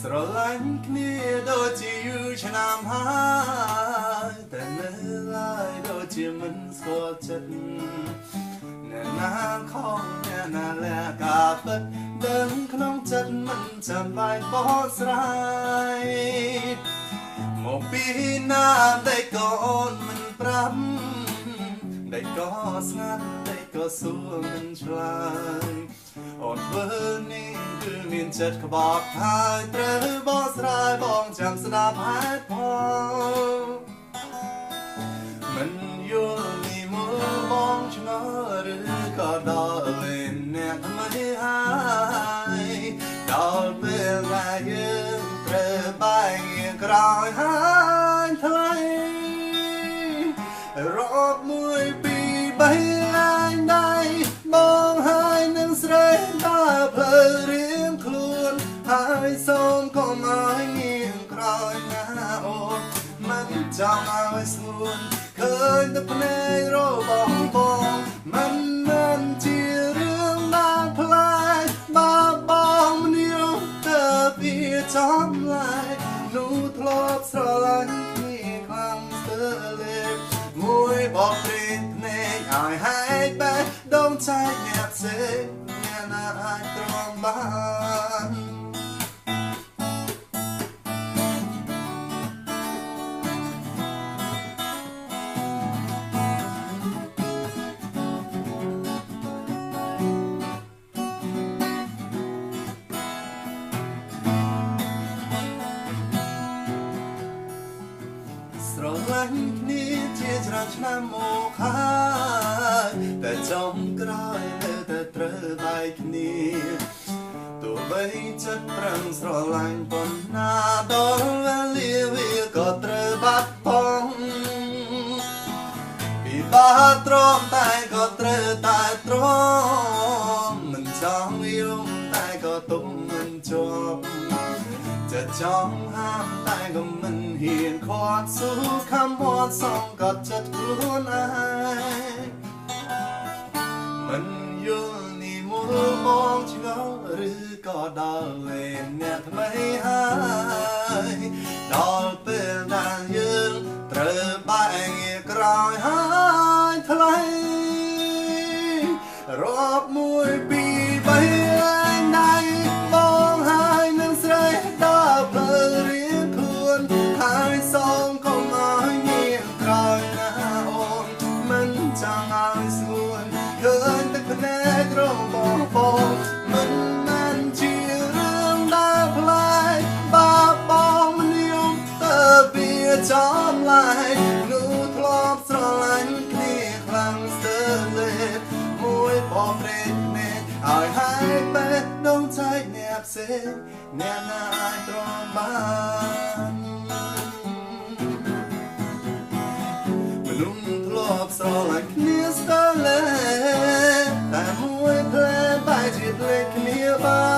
ស្រឡាញ់គ្នាដូចជាយូរឆ្នាំហើយតែនៅឡើយដូចជាមិនស្គាល់ចិត្តអ្នកណាខំអ្នកណាលាការពិតដឹងក្នុងចិត្តមិនចាំបាច់បោះស្រាយមកពីណាតែក៏អូនមិនប្រាប់តែក៏ស្ងាត់តែក៏សួរមិនឆ្លើយអូនធ្វើនេះគឺមានចិត្តក្បត់ហើយត្រូវបោះស្រាយបងចាំស្ដាប់ហេតុផលមិនយល់នេះមកបងឆ្ងល់ឬក៏ដល់លេងអ្នកថ្មីហើយដល់ពេលដែលយើងត្រូវបែកក្រោយហើយថ្លៃរាប់មួយពីរបីឡើងដៃបងហើយនឹងស្រែកដល់ភ្លើរៀងខ្លួនហើយសូមកុំឲ្យងាកក្រោយណាអូនមិនចង់ឲ្យស្ងួនឃើញតែភ្នែករបស់បងមិនមែនជារឿងដែលផ្លែបើបងមិនយល់ទៅពីចំឡាយនោះធ្លាប់ស្រឡាញ់គ្នាខ្លាំងស្ទើរលេបមួយបបព្រេងភ្នែកឲ្យហែកបែបដងចែកអ្នកផ្សេងអ្នកណាអាចទ្រាំបានស្រឡាញ់គ្នាជាច្រើនឆ្នាំមកហើយតែចុងក្រោយនៅតែត្រូវបែកគ្នាទោះបីចិត្តប្រឹងស្រឡាញ់ប៉ុណ្ណាដល់វេលាវាក៏ត្រូវបាត់បង់ពីបាត់ទ្រាំតែក៏ត្រូវតែទ្រាំមិនចង់យំតែក៏ទុំមិនជាប់ចិត្តចង់ហាមតែក៏មិនហ៊ានខាត់ស៊ូខំមាត់សងក៏ចិត្តខ្លួនឯងមិនយល់នេះមកបងឆ្ងល់ឬក៏ដល់លេងអ្នកថ្មីហើយដល់ពេលដែលយើងត្រូវបែកក្រោយហើយថ្លៃរាប់មួយពីរបីឡើងដៃបងហើយនឹងស្រែកដល់ភ្លើរៀងខ្លួនហើយសូមកុំឲ្យងាកក្រោយណាអូនមិនចង់ឲ្យស្ងួនឃើញទឹកភ្នែករបស់បងមិនមែនជារឿងដែលផ្លែបើបងមិនយំទៅពីចំឡាយនោះធ្លាប់ស្រឡាញ់គ្នាខ្លាំងស្ទើរលេបមួយបបព្រេងភ្នែកឲ្យហែកបែបដងចែកអ្នកផ្សេងអ្នកណាអាចទ្រាំបានមនុស្សធ្លាប់ស្រឡាញ់គ្នាស្ទើរលេបតែមួយភ្លែបែកជាភ្លេចគ្នាបាន